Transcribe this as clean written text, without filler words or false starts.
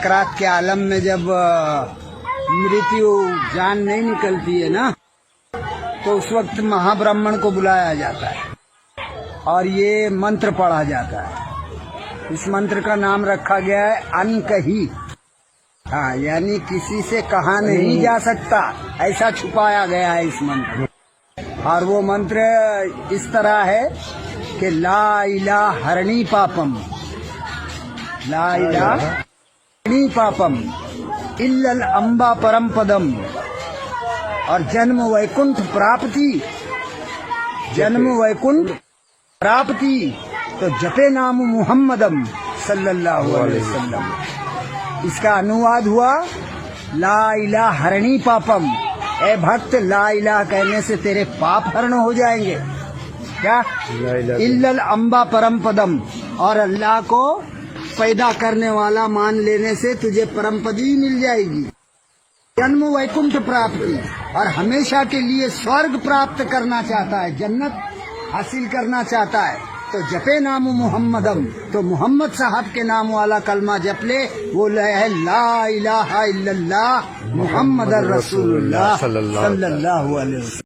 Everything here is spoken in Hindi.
सकरात के आलम में जब मृत्यु जान नहीं निकलती है ना, तो उस वक्त महाब्राह्मण को बुलाया जाता है और ये मंत्र पढ़ा जाता है। इस मंत्र का नाम रखा गया है अनकही। हाँ, यानी किसी से कहा नहीं जा सकता, ऐसा छुपाया गया है इस मंत्र। और वो मंत्र इस तरह है कि ला इलाहा हरणी पापम, ला इलाहा हरणी पापम इल्लल अम्बा परम पदम, और जन्म वैकुंठ प्राप्ति, जन्म वैकुंठ प्राप्ति, तो जपे नाम मुहम्मदम सल्लल्लाहु अलैहि वसल्लम। इसका अनुवाद हुआ ला इलाहा हरणी पापम। ए भक्त, ला इलाहा कहने से तेरे पाप हरण हो जाएंगे। क्या? इल्लल अम्बा परम पदम, और अल्लाह को पैदा करने वाला मान लेने से तुझे परम पदी मिल जाएगी। जन्म वैकुंठ प्राप्ति, और हमेशा के लिए स्वर्ग प्राप्त करना चाहता है, जन्नत हासिल करना चाहता है, तो जपे नाम मुहम्मदम, तो मोहम्मद साहब के नाम वाला कलमा जप ले। वो है ला इलाहा इल्लल्लाह मुहम्मदुर रसूलुल्लाह सल्लल्लाहु अलैहि वसल्लम।